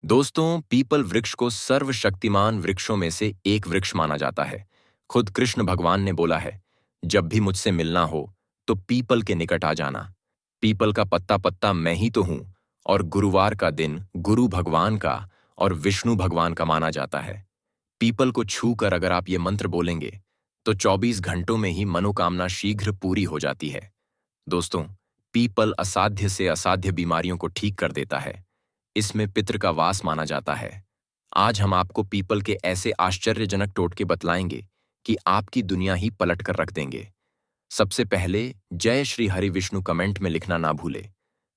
दोस्तों, पीपल वृक्ष को सर्वशक्तिमान वृक्षों में से एक वृक्ष माना जाता है। खुद कृष्ण भगवान ने बोला है, जब भी मुझसे मिलना हो तो पीपल के निकट आ जाना। पीपल का पत्ता पत्ता मैं ही तो हूं, और गुरुवार का दिन गुरु भगवान का और विष्णु भगवान का माना जाता है। पीपल को छू कर अगर आप ये मंत्र बोलेंगे तो 24 घंटों में ही मनोकामना शीघ्र पूरी हो जाती है। दोस्तों, पीपल असाध्य से असाध्य बीमारियों को ठीक कर देता है। इसमें पितृ का वास माना जाता है। आज हम आपको पीपल के ऐसे आश्चर्यजनक टोटके बतलाएंगे कि आपकी दुनिया ही पलट कर रख देंगे। सबसे पहले जय श्री हरि विष्णु कमेंट में लिखना ना भूले।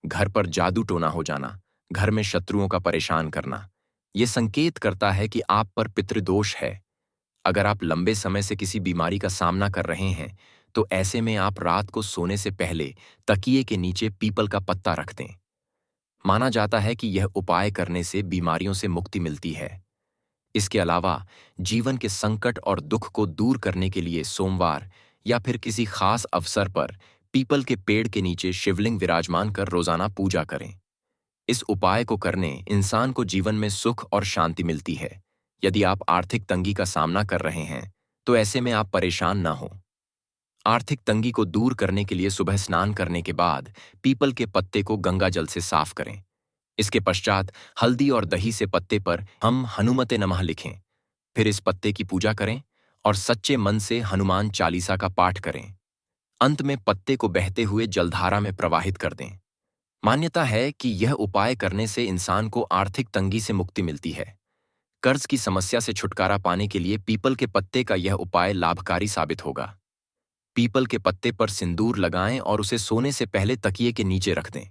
घर पर जादू टोना हो जाना, घर में शत्रुओं का परेशान करना, यह संकेत करता है कि आप पर पितृदोष है। अगर आप लंबे समय से किसी बीमारी का सामना कर रहे हैं तो ऐसे में आप रात को सोने से पहले तकिए के नीचे पीपल का पत्ता रख दें। माना जाता है कि यह उपाय करने से बीमारियों से मुक्ति मिलती है। इसके अलावा जीवन के संकट और दुख को दूर करने के लिए सोमवार या फिर किसी खास अवसर पर पीपल के पेड़ के नीचे शिवलिंग विराजमान कर रोजाना पूजा करें। इस उपाय को करने इंसान को जीवन में सुख और शांति मिलती है। यदि आप आर्थिक तंगी का सामना कर रहे हैं तो ऐसे में आप परेशान ना हो। आर्थिक तंगी को दूर करने के लिए सुबह स्नान करने के बाद पीपल के पत्ते को गंगा जल से साफ करें। इसके पश्चात हल्दी और दही से पत्ते पर हम हनुमते नमः लिखें। फिर इस पत्ते की पूजा करें और सच्चे मन से हनुमान चालीसा का पाठ करें। अंत में पत्ते को बहते हुए जलधारा में प्रवाहित कर दें। मान्यता है कि यह उपाय करने से इंसान को आर्थिक तंगी से मुक्ति मिलती है। कर्ज की समस्या से छुटकारा पाने के लिए पीपल के पत्ते का यह उपाय लाभकारी साबित होगा। पीपल के पत्ते पर सिंदूर लगाएं और उसे सोने से पहले तकिए के नीचे रख दें।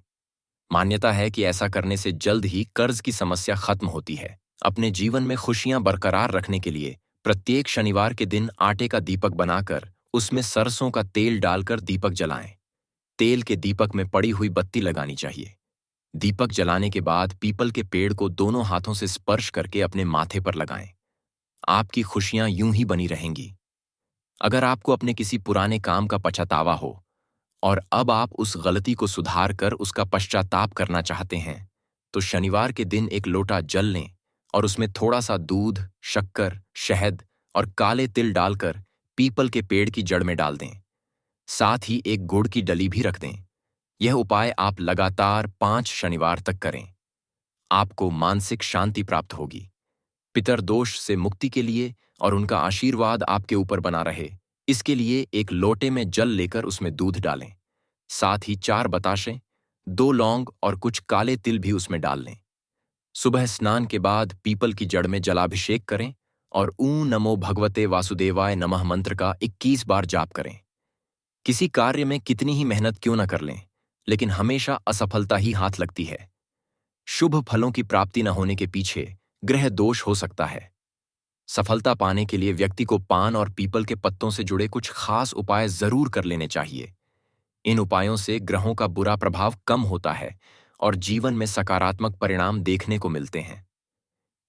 मान्यता है कि ऐसा करने से जल्द ही कर्ज की समस्या खत्म होती है। अपने जीवन में खुशियां बरकरार रखने के लिए प्रत्येक शनिवार के दिन आटे का दीपक बनाकर उसमें सरसों का तेल डालकर दीपक जलाएं। तेल के दीपक में पड़ी हुई बत्ती लगानी चाहिए। दीपक जलाने के बाद पीपल के पेड़ को दोनों हाथों से स्पर्श करके अपने माथे पर लगाएं। आपकी खुशियां यूं ही बनी रहेंगी। अगर आपको अपने किसी पुराने काम का पछतावा हो और अब आप उस गलती को सुधार कर उसका पश्चाताप करना चाहते हैं, तो शनिवार के दिन एक लोटा जल लें और उसमें थोड़ा सा दूध, शक्कर, शहद और काले तिल डालकर पीपल के पेड़ की जड़ में डाल दें। साथ ही एक गुड़ की डली भी रख दें। यह उपाय आप लगातार 5 शनिवार तक करें। आपको मानसिक शांति प्राप्त होगी। पितरदोष से मुक्ति के लिए और उनका आशीर्वाद आपके ऊपर बना रहे, इसके लिए एक लोटे में जल लेकर उसमें दूध डालें। साथ ही 4 बताशे, 2 लौंग और कुछ काले तिल भी उसमें डाल लें। सुबह स्नान के बाद पीपल की जड़ में जलाभिषेक करें और ऊं नमो भगवते वासुदेवाय नमः मंत्र का 21 बार जाप करें। किसी कार्य में कितनी ही मेहनत क्यों न कर लें, लेकिन हमेशा असफलता ही हाथ लगती है। शुभ फलों की प्राप्ति न होने के पीछे ग्रह दोष हो सकता है। सफलता पाने के लिए व्यक्ति को पान और पीपल के पत्तों से जुड़े कुछ खास उपाय जरूर कर लेने चाहिए। इन उपायों से ग्रहों का बुरा प्रभाव कम होता है और जीवन में सकारात्मक परिणाम देखने को मिलते हैं।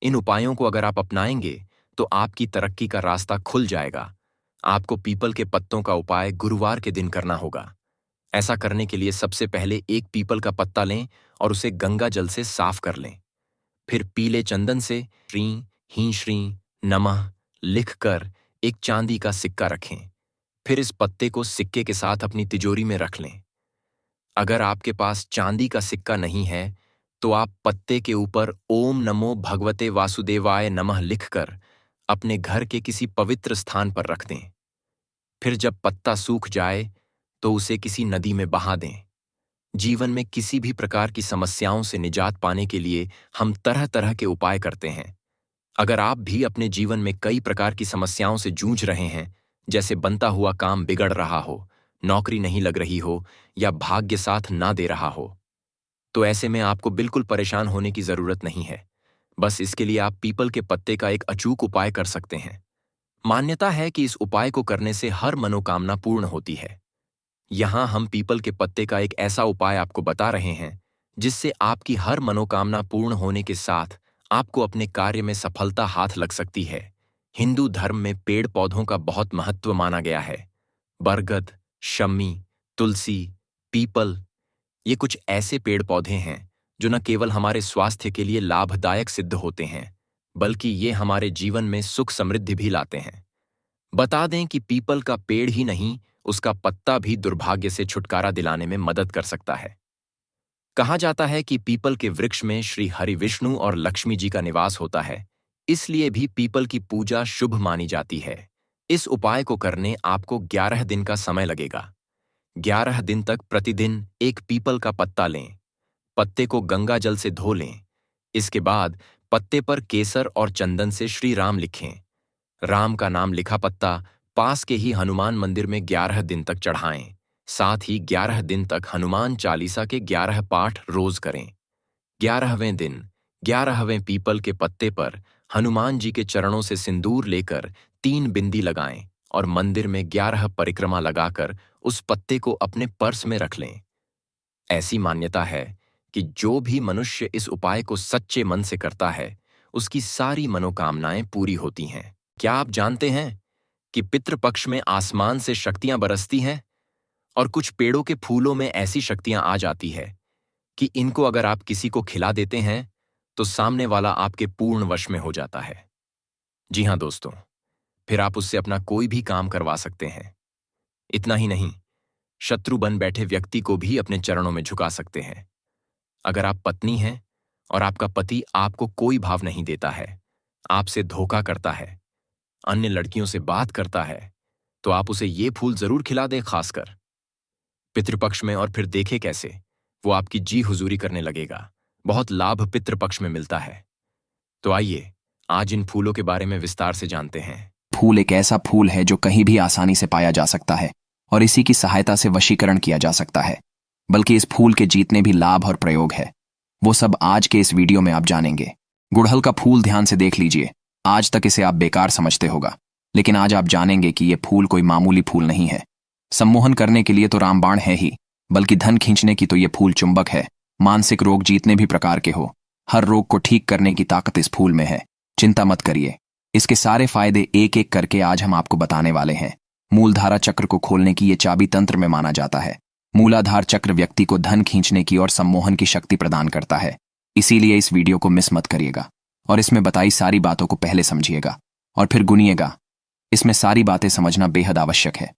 इन उपायों को अगर आप अपनाएंगे तो आपकी तरक्की का रास्ता खुल जाएगा। आपको पीपल के पत्तों का उपाय गुरुवार के दिन करना होगा। ऐसा करने के लिए सबसे पहले एक पीपल का पत्ता लें और उसे गंगा जल से साफ कर लें। फिर पीले चंदन से श्री हीं श्री नमः लिखकर एक चांदी का सिक्का रखें। फिर इस पत्ते को सिक्के के साथ अपनी तिजोरी में रख लें। अगर आपके पास चांदी का सिक्का नहीं है तो आप पत्ते के ऊपर ओम नमो भगवते वासुदेवाय नमः लिखकर अपने घर के किसी पवित्र स्थान पर रख दें। फिर जब पत्ता सूख जाए तो उसे किसी नदी में बहा दें। जीवन में किसी भी प्रकार की समस्याओं से निजात पाने के लिए हम तरह तरह के उपाय करते हैं। अगर आप भी अपने जीवन में कई प्रकार की समस्याओं से जूझ रहे हैं, जैसे बनता हुआ काम बिगड़ रहा हो, नौकरी नहीं लग रही हो या भाग्य साथ ना दे रहा हो, तो ऐसे में आपको बिल्कुल परेशान होने की जरूरत नहीं है। बस इसके लिए आप पीपल के पत्ते का एक अचूक उपाय कर सकते हैं। मान्यता है कि इस उपाय को करने से हर मनोकामना पूर्ण होती है। यहां हम पीपल के पत्ते का एक ऐसा उपाय आपको बता रहे हैं जिससे आपकी हर मनोकामना पूर्ण होने के साथ आपको अपने कार्य में सफलता हाथ लग सकती है। हिंदू धर्म में पेड़ पौधों का बहुत महत्व माना गया है। बरगद, शमी, तुलसी, पीपल, ये कुछ ऐसे पेड़ पौधे हैं जो न केवल हमारे स्वास्थ्य के लिए लाभदायक सिद्ध होते हैं, बल्कि ये हमारे जीवन में सुख समृद्धि भी लाते हैं। बता दें कि पीपल का पेड़ ही नहीं, उसका पत्ता भी दुर्भाग्य से छुटकारा दिलाने में मदद कर सकता है। कहा जाता है कि पीपल के वृक्ष में श्री हरि विष्णु और लक्ष्मी जी का निवास होता है, इसलिए भी पीपल की पूजा शुभ मानी जाती है। इस उपाय को करने आपको 11 दिन का समय लगेगा। 11 दिन तक प्रतिदिन एक पीपल का पत्ता लें। पत्ते को गंगा जल से धो लें। इसके बाद पत्ते पर केसर और चंदन से श्री राम लिखें। राम का नाम लिखा पत्ता पास के ही हनुमान मंदिर में 11 दिन तक चढ़ाएं। साथ ही 11 दिन तक हनुमान चालीसा के 11 पाठ रोज करें। 11वें दिन 11वें पीपल के पत्ते पर हनुमान जी के चरणों से सिंदूर लेकर 3 बिंदी लगाएं और मंदिर में 11 परिक्रमा लगाकर उस पत्ते को अपने पर्स में रख लें। ऐसी मान्यता है कि जो भी मनुष्य इस उपाय को सच्चे मन से करता है, उसकी सारी मनोकामनाएं पूरी होती हैं। क्या आप जानते हैं कि पितृपक्ष में आसमान से शक्तियां बरसती हैं और कुछ पेड़ों के फूलों में ऐसी शक्तियां आ जाती है कि इनको अगर आप किसी को खिला देते हैं तो सामने वाला आपके पूर्ण वश में हो जाता है। जी हां दोस्तों, फिर आप उससे अपना कोई भी काम करवा सकते हैं। इतना ही नहीं, शत्रु बन बैठे व्यक्ति को भी अपने चरणों में झुका सकते हैं। अगर आप पत्नी हैं और आपका पति आपको कोई भाव नहीं देता है, आपसे धोखा करता है, अन्य लड़कियों से बात करता है, तो आप उसे ये फूल जरूर खिला दें, खासकर पितृपक्ष में, और फिर देखे कैसे वो आपकी जी हुजूरी करने लगेगा। बहुत लाभ पितृपक्ष में मिलता है। तो आइए आज इन फूलों के बारे में विस्तार से जानते हैं। फूल एक ऐसा फूल है जो कहीं भी आसानी से पाया जा सकता है और इसी की सहायता से वशीकरण किया जा सकता है। बल्कि इस फूल के जितने भी लाभ और प्रयोग है, वो सब आज के इस वीडियो में आप जानेंगे। गुड़हल का फूल ध्यान से देख लीजिए। आज तक इसे आप बेकार समझते होगा, लेकिन आज आप जानेंगे कि ये फूल कोई मामूली फूल नहीं है। सम्मोहन करने के लिए तो रामबाण है ही, बल्कि धन खींचने की तो ये फूल चुंबक है। मानसिक रोग जितने भी प्रकार के हो, हर रोग को ठीक करने की ताकत इस फूल में है। चिंता मत करिए, इसके सारे फायदे एक एक करके आज हम आपको बताने वाले हैं। मूलधारा चक्र को खोलने की ये चाबी तंत्र में माना जाता है। मूलाधार चक्र व्यक्ति को धन खींचने की और सम्मोहन की शक्ति प्रदान करता है। इसीलिए इस वीडियो को मिस मत करिएगा और इसमें बताई सारी बातों को पहले समझिएगा और फिर गुनिएगा। इसमें सारी बातें समझना बेहद आवश्यक है,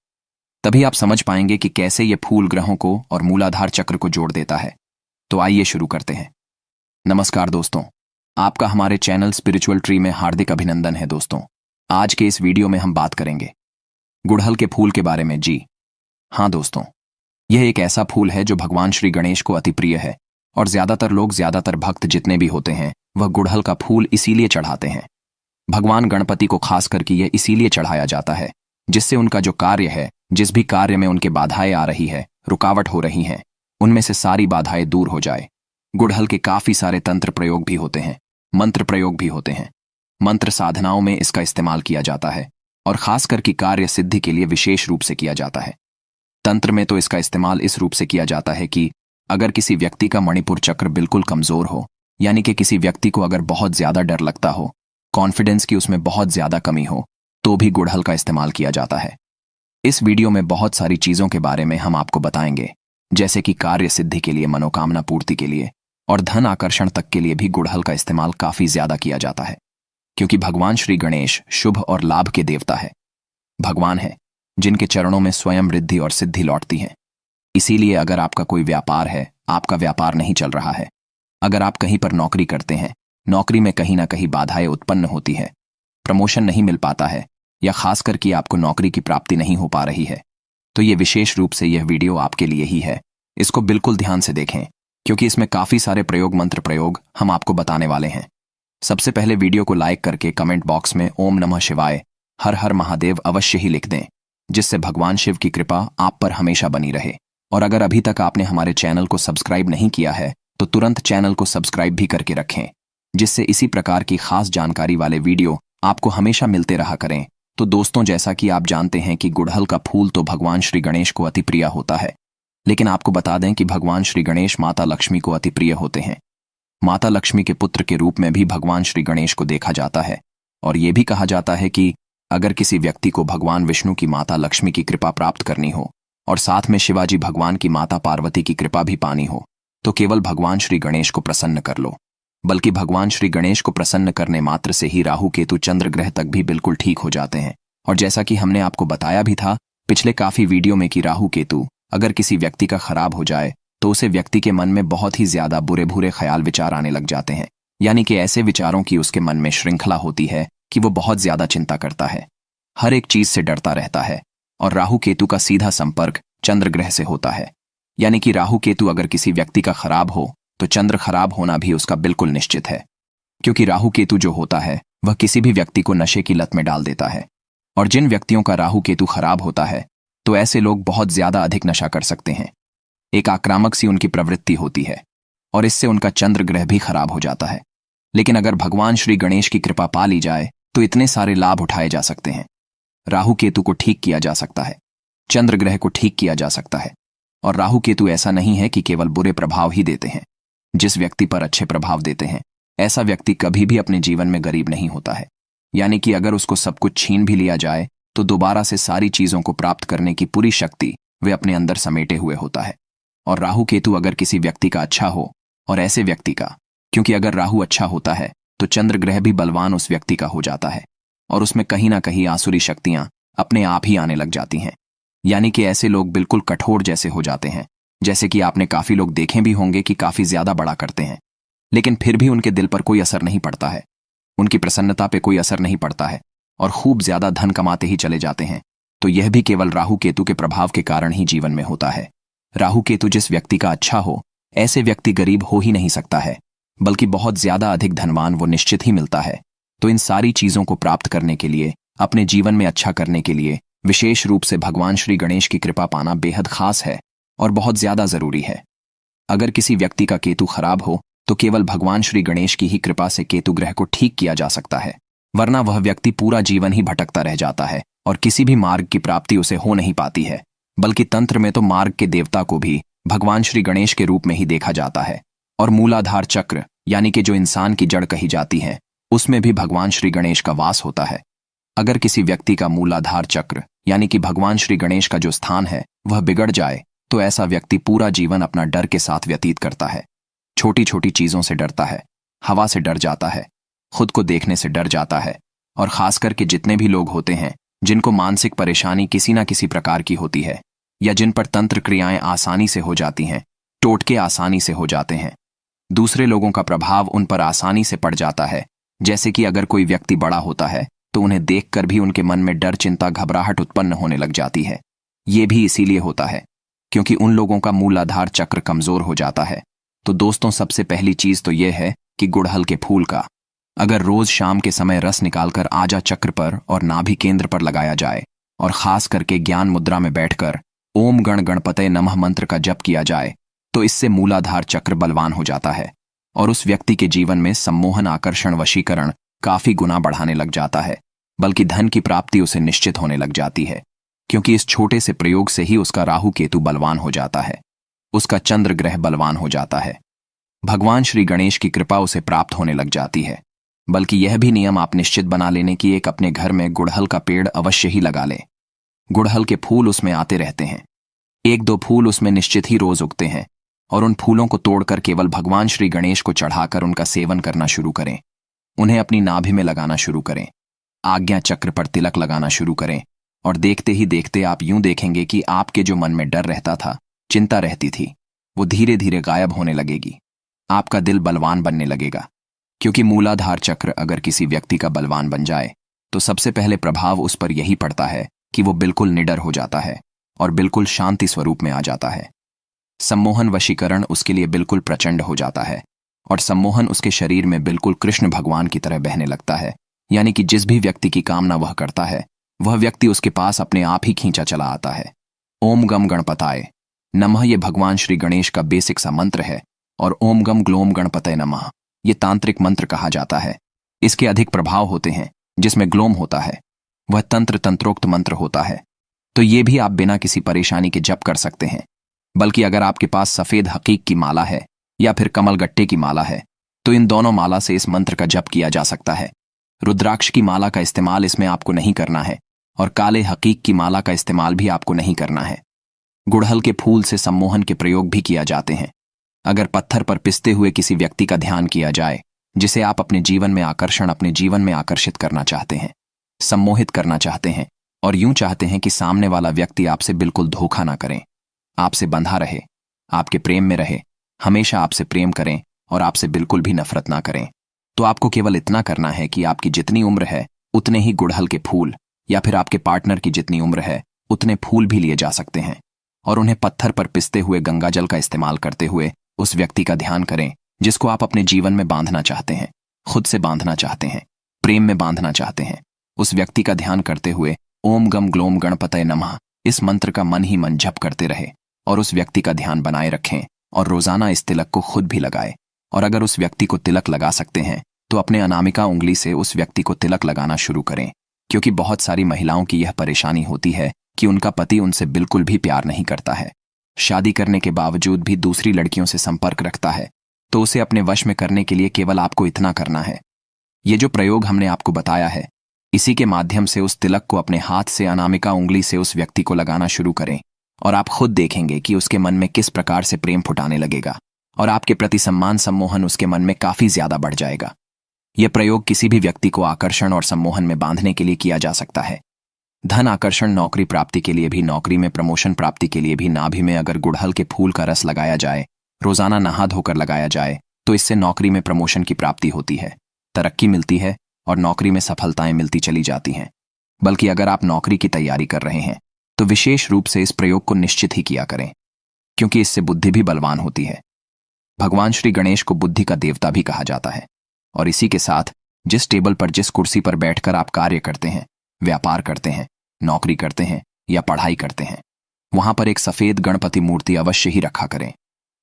तभी आप समझ पाएंगे कि कैसे ये फूल ग्रहों को और मूलाधार चक्र को जोड़ देता है। तो आइए शुरू करते हैं। नमस्कार दोस्तों, आपका हमारे चैनल स्पिरिचुअल ट्री में हार्दिक अभिनंदन है। दोस्तों, आज के इस वीडियो में हम बात करेंगे गुड़हल के फूल के बारे में। जी हाँ दोस्तों, यह एक ऐसा फूल है जो भगवान श्री गणेश को अति प्रिय है और ज्यादातर भक्त जितने भी होते हैं वह गुड़हल का फूल इसीलिए चढ़ाते हैं। भगवान गणपति को खास करके यह इसीलिए चढ़ाया जाता है जिससे उनका जो कार्य है, जिस भी कार्य में उनके बाधाएं आ रही है, रुकावट हो रही हैं, उनमें से सारी बाधाएं दूर हो जाए। गुड़हल के काफी सारे तंत्र प्रयोग भी होते हैं, मंत्र प्रयोग भी होते हैं। मंत्र साधनाओं में इसका इस्तेमाल किया जाता है और खासकर की कार्य सिद्धि के लिए विशेष रूप से किया जाता है। तंत्र में तो इसका इस्तेमाल इस रूप से किया जाता है कि अगर किसी व्यक्ति का मणिपुर चक्र बिल्कुल कमजोर हो, यानी कि किसी व्यक्ति को अगर बहुत ज्यादा डर लगता हो, कॉन्फिडेंस की उसमें बहुत ज्यादा कमी हो, तो भी गुड़हल का इस्तेमाल किया जाता है। इस वीडियो में बहुत सारी चीजों के बारे में हम आपको बताएंगे, जैसे कि कार्य सिद्धि के लिए, मनोकामना पूर्ति के लिए और धन आकर्षण तक के लिए भी गुड़हल का इस्तेमाल काफी ज्यादा किया जाता है, क्योंकि भगवान श्री गणेश शुभ और लाभ के देवता है। भगवान है जिनके चरणों में स्वयं रिद्धि और सिद्धि लौटती है। इसीलिए अगर आपका कोई व्यापार है, आपका व्यापार नहीं चल रहा है, अगर आप कहीं पर नौकरी करते हैं, नौकरी में कहीं ना कहीं बाधाएं उत्पन्न होती है, प्रमोशन नहीं मिल पाता है या खासकर कि आपको नौकरी की प्राप्ति नहीं हो पा रही है, तो ये विशेष रूप से यह वीडियो आपके लिए ही है। इसको बिल्कुल ध्यान से देखें, क्योंकि इसमें काफी सारे प्रयोग, मंत्र प्रयोग हम आपको बताने वाले हैं। सबसे पहले वीडियो को लाइक करके कमेंट बॉक्स में ओम नमः शिवाय, हर हर महादेव अवश्य ही लिख दें, जिससे भगवान शिव की कृपा आप पर हमेशा बनी रहे। और अगर अभी तक आपने हमारे चैनल को सब्सक्राइब नहीं किया है तो तुरंत चैनल को सब्सक्राइब भी करके रखें, जिससे इसी प्रकार की खास जानकारी वाले वीडियो आपको हमेशा मिलते रहा करें। तो दोस्तों, जैसा कि आप जानते हैं कि गुड़हल का फूल तो भगवान श्री गणेश को अति प्रिय होता है, लेकिन आपको बता दें कि भगवान श्री गणेश माता लक्ष्मी को अति प्रिय होते हैं। माता लक्ष्मी के पुत्र के रूप में भी भगवान श्री गणेश को देखा जाता है और ये भी कहा जाता है कि अगर किसी व्यक्ति को भगवान विष्णु की माता लक्ष्मी की कृपा प्राप्त करनी हो और साथ में शिवाजी भगवान की माता पार्वती की कृपा भी पानी हो, तो केवल भगवान श्री गणेश को प्रसन्न कर लो। बल्कि भगवान श्री गणेश को प्रसन्न करने मात्र से ही राहु केतु चंद्र ग्रह तक भी बिल्कुल ठीक हो जाते हैं। और जैसा कि हमने आपको बताया भी था पिछले काफी वीडियो में कि राहु केतु अगर किसी व्यक्ति का खराब हो जाए तो उसे व्यक्ति के मन में बहुत ही ज्यादा बुरे बुरे ख्याल विचार आने लग जाते हैं। यानी कि ऐसे विचारों की उसके मन में श्रृंखला होती है कि वो बहुत ज्यादा चिंता करता है, हर एक चीज से डरता रहता है। और राहु केतु का सीधा संपर्क चंद्र ग्रह से होता है। यानी कि राहु केतु अगर किसी व्यक्ति का खराब हो तो चंद्र खराब होना भी उसका बिल्कुल निश्चित है। क्योंकि राहु केतु जो होता है वह किसी भी व्यक्ति को नशे की लत में डाल देता है। और जिन व्यक्तियों का राहु केतु खराब होता है तो ऐसे लोग बहुत ज्यादा अधिक नशा कर सकते हैं। एक आक्रामक सी उनकी प्रवृत्ति होती है और इससे उनका चंद्र ग्रह भी खराब हो जाता है। लेकिन अगर भगवान श्री गणेश की कृपा पा ली जाए तो इतने सारे लाभ उठाए जा सकते हैं। राहु केतु को ठीक किया जा सकता है, चंद्र ग्रह को ठीक किया जा सकता है। और राहु केतु ऐसा नहीं है कि केवल बुरे प्रभाव ही देते हैं, जिस व्यक्ति पर अच्छे प्रभाव देते हैं ऐसा व्यक्ति कभी भी अपने जीवन में गरीब नहीं होता है। यानी कि अगर उसको सब कुछ छीन भी लिया जाए तो दोबारा से सारी चीजों को प्राप्त करने की पूरी शक्ति वे अपने अंदर समेटे हुए होता है। और राहु केतु अगर किसी व्यक्ति का अच्छा हो और ऐसे व्यक्ति का, क्योंकि अगर राहु अच्छा होता है तो चंद्र ग्रह भी बलवान उस व्यक्ति का हो जाता है और उसमें कहीं ना कहीं आसुरी शक्तियां अपने आप ही आने लग जाती हैं। यानी कि ऐसे लोग बिल्कुल कठोर जैसे हो जाते हैं। जैसे कि आपने काफी लोग देखे भी होंगे कि काफी ज्यादा बड़ा करते हैं लेकिन फिर भी उनके दिल पर कोई असर नहीं पड़ता है, उनकी प्रसन्नता पे कोई असर नहीं पड़ता है और खूब ज्यादा धन कमाते ही चले जाते हैं। तो यह भी केवल राहु केतु के प्रभाव के कारण ही जीवन में होता है। राहु केतु जिस व्यक्ति का अच्छा हो ऐसे व्यक्ति गरीब हो ही नहीं सकता है, बल्कि बहुत ज्यादा अधिक धनवान वो निश्चित ही मिलता है। तो इन सारी चीजों को प्राप्त करने के लिए, अपने जीवन में अच्छा करने के लिए विशेष रूप से भगवान श्री गणेश की कृपा पाना बेहद खास है और बहुत ज्यादा जरूरी है। अगर किसी व्यक्ति का केतु खराब हो तो केवल भगवान श्री गणेश की ही कृपा से केतु ग्रह को ठीक किया जा सकता है, वरना वह व्यक्ति पूरा जीवन ही भटकता रह जाता है और किसी भी मार्ग की प्राप्ति उसे हो नहीं पाती है। बल्कि तंत्र में तो मार्ग के देवता को भी भगवान श्री गणेश के रूप में ही देखा जाता है। और मूलाधार चक्र यानी कि जो इंसान की जड़ कही जाती है उसमें भी भगवान श्री गणेश का वास होता है। अगर किसी व्यक्ति का मूलाधार चक्र यानी कि भगवान श्री गणेश का जो स्थान है वह बिगड़ जाए तो ऐसा व्यक्ति पूरा जीवन अपना डर के साथ व्यतीत करता है। छोटी छोटी चीजों से डरता है, हवा से डर जाता है, खुद को देखने से डर जाता है। और खास करके जितने भी लोग होते हैं जिनको मानसिक परेशानी किसी ना किसी प्रकार की होती है या जिन पर तंत्र क्रियाएं आसानी से हो जाती हैं, टोटके आसानी से हो जाते हैं, दूसरे लोगों का प्रभाव उन पर आसानी से पड़ जाता है। जैसे कि अगर कोई व्यक्ति बड़ा होता है तो उन्हें देखकर भी उनके मन में डर, चिंता, घबराहट उत्पन्न होने लग जाती है। ये भी इसीलिए होता है क्योंकि उन लोगों का मूलाधार चक्र कमजोर हो जाता है। तो दोस्तों, सबसे पहली चीज तो यह है कि गुड़हल के फूल का अगर रोज शाम के समय रस निकालकर आजा चक्र पर और नाभि केंद्र पर लगाया जाए और खास करके ज्ञान मुद्रा में बैठकर ओम गण गणपते नमः मंत्र का जप किया जाए तो इससे मूलाधार चक्र बलवान हो जाता है और उस व्यक्ति के जीवन में सम्मोहन, आकर्षण, वशीकरण काफी गुना बढ़ाने लग जाता है। बल्कि धन की प्राप्ति उसे निश्चित होने लग जाती है क्योंकि इस छोटे से प्रयोग से ही उसका राहु केतु बलवान हो जाता है, उसका चंद्र ग्रह बलवान हो जाता है, भगवान श्री गणेश की कृपा उसे प्राप्त होने लग जाती है। बल्कि यह भी नियम आप निश्चित बना लेने की एक अपने घर में गुड़हल का पेड़ अवश्य ही लगा लें। गुड़हल के फूल उसमें आते रहते हैं, एक दो फूल उसमें निश्चित ही रोज उगते हैं और उन फूलों को तोड़कर केवल भगवान श्री गणेश को चढ़ाकर उनका सेवन करना शुरू करें। उन्हें अपनी नाभि में लगाना शुरू करें, आज्ञा चक्र पर तिलक लगाना शुरू करें और देखते ही देखते आप यूं देखेंगे कि आपके जो मन में डर रहता था, चिंता रहती थी, वो धीरे धीरे गायब होने लगेगी। आपका दिल बलवान बनने लगेगा क्योंकि मूलाधार चक्र अगर किसी व्यक्ति का बलवान बन जाए तो सबसे पहले प्रभाव उस पर यही पड़ता है कि वो बिल्कुल निडर हो जाता है और बिल्कुल शांति स्वरूप में आ जाता है। सम्मोहन, वशीकरण उसके लिए बिल्कुल प्रचंड हो जाता है और सम्मोहन उसके शरीर में बिल्कुल कृष्ण भगवान की तरह बहने लगता है। यानी कि जिस भी व्यक्ति की कामना वह करता है वह व्यक्ति उसके पास अपने आप ही खींचा चला आता है। ओम गम गणपताय नमः ये भगवान श्री गणेश का बेसिक सा मंत्र है और ओम गम ग्लोम गणपतये नमः ये तांत्रिक मंत्र कहा जाता है। इसके अधिक प्रभाव होते हैं, जिसमें ग्लोम होता है वह तंत्रोक्त मंत्र होता है। तो ये भी आप बिना किसी परेशानी के जप कर सकते हैं। बल्कि अगर आपके पास सफेद हकीक की माला है या फिर कमल गट्टे की माला है तो इन दोनों माला से इस मंत्र का जप किया जा सकता है। रुद्राक्ष की माला का इस्तेमाल इसमें आपको नहीं करना है और काले हकीक की माला का इस्तेमाल भी आपको नहीं करना है। गुड़हल के फूल से सम्मोहन के प्रयोग भी किया जाते हैं। अगर पत्थर पर पिसते हुए किसी व्यक्ति का ध्यान किया जाए जिसे आप अपने जीवन में आकर्षित करना चाहते हैं, सम्मोहित करना चाहते हैं और यूं चाहते हैं कि सामने वाला व्यक्ति आपसे बिल्कुल धोखा ना करें, आपसे बंधा रहे, आपके प्रेम में रहे, हमेशा आपसे प्रेम करें और आपसे बिल्कुल भी नफरत ना करें, तो आपको केवल इतना करना है कि आपकी जितनी उम्र है उतने ही गुड़हल के फूल, या फिर आपके पार्टनर की जितनी उम्र है उतने फूल भी लिए जा सकते हैं और उन्हें पत्थर पर पिसते हुए गंगाजल का इस्तेमाल करते हुए उस व्यक्ति का ध्यान करें जिसको आप अपने जीवन में बांधना चाहते हैं, खुद से बांधना चाहते हैं, प्रेम में बांधना चाहते हैं। उस व्यक्ति का ध्यान करते हुए ओम गम ग्लोम गणपतये नमः इस मंत्र का मन ही मन जप करते रहे और उस व्यक्ति का ध्यान बनाए रखें और रोजाना इस तिलक को खुद भी लगाए। और अगर उस व्यक्ति को तिलक लगा सकते हैं तो अपने अनामिका उंगली से उस व्यक्ति को तिलक लगाना शुरू करें, क्योंकि बहुत सारी महिलाओं की यह परेशानी होती है कि उनका पति उनसे बिल्कुल भी प्यार नहीं करता है, शादी करने के बावजूद भी दूसरी लड़कियों से संपर्क रखता है। तो उसे अपने वश में करने के लिए केवल आपको इतना करना है, ये जो प्रयोग हमने आपको बताया है इसी के माध्यम से उस तिलक को अपने हाथ से अनामिका उंगली से उस व्यक्ति को लगाना शुरू करें और आप खुद देखेंगे कि उसके मन में किस प्रकार से प्रेम फुटाने लगेगा और आपके प्रति सम्मान सम्मोहन उसके मन में काफी ज्यादा बढ़ जाएगा। यह प्रयोग किसी भी व्यक्ति को आकर्षण और सम्मोहन में बांधने के लिए किया जा सकता है। धन आकर्षण, नौकरी प्राप्ति के लिए भी, नौकरी में प्रमोशन प्राप्ति के लिए भी नाभि में अगर गुड़हल के फूल का रस लगाया जाए, रोजाना नहा धोकर लगाया जाए, तो इससे नौकरी में प्रमोशन की प्राप्ति होती है, तरक्की मिलती है और नौकरी में सफलताएं मिलती चली जाती हैं। बल्कि अगर आप नौकरी की तैयारी कर रहे हैं तो विशेष रूप से इस प्रयोग को निश्चित ही किया करें, क्योंकि इससे बुद्धि भी बलवान होती है। भगवान श्री गणेश को बुद्धि का देवता भी कहा जाता है और इसी के साथ जिस टेबल पर, जिस कुर्सी पर बैठकर आप कार्य करते हैं, व्यापार करते हैं, नौकरी करते हैं या पढ़ाई करते हैं, वहां पर एक सफेद गणपति मूर्ति अवश्य ही रखा करें।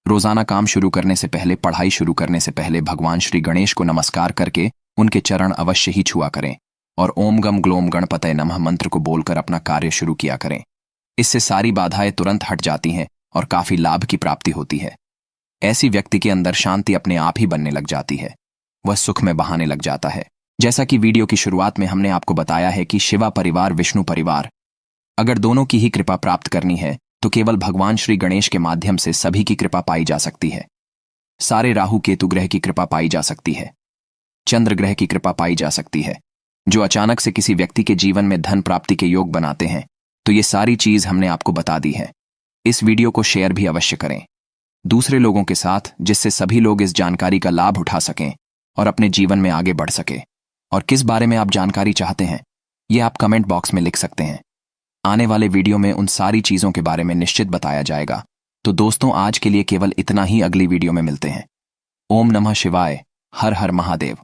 रोजाना काम शुरू करने से पहले, पढ़ाई शुरू करने से पहले भगवान श्री गणेश को नमस्कार करके उनके चरण अवश्य ही छुआ करें और ओम गम ग्लोम गणपतये नमः मंत्र को बोलकर अपना कार्य शुरू किया करें। इससे सारी बाधाएं तुरंत हट जाती हैं और काफी लाभ की प्राप्ति होती है। ऐसी व्यक्ति के अंदर शांति अपने आप ही बनने लग जाती है, वह सुख में बहाने लग जाता है। जैसा कि वीडियो की शुरुआत में हमने आपको बताया है कि शिवा परिवार, विष्णु परिवार, अगर दोनों की ही कृपा प्राप्त करनी है तो केवल भगवान श्री गणेश के माध्यम से सभी की कृपा पाई जा सकती है। सारे राहु केतु ग्रह की कृपा पाई जा सकती है, चंद्र ग्रह की कृपा पाई जा सकती है, जो अचानक से किसी व्यक्ति के जीवन में धन प्राप्ति के योग बनाते हैं। तो ये सारी चीज हमने आपको बता दी है। इस वीडियो को शेयर भी अवश्य करें दूसरे लोगों के साथ, जिससे सभी लोग इस जानकारी का लाभ उठा सकें और अपने जीवन में आगे बढ़ सके। और किस बारे में आप जानकारी चाहते हैं ये आप कमेंट बॉक्स में लिख सकते हैं। आने वाले वीडियो में उन सारी चीजों के बारे में निश्चित बताया जाएगा। तो दोस्तों, आज के लिए केवल इतना ही, अगली वीडियो में मिलते हैं। ओम नमः शिवाय, हर हर महादेव।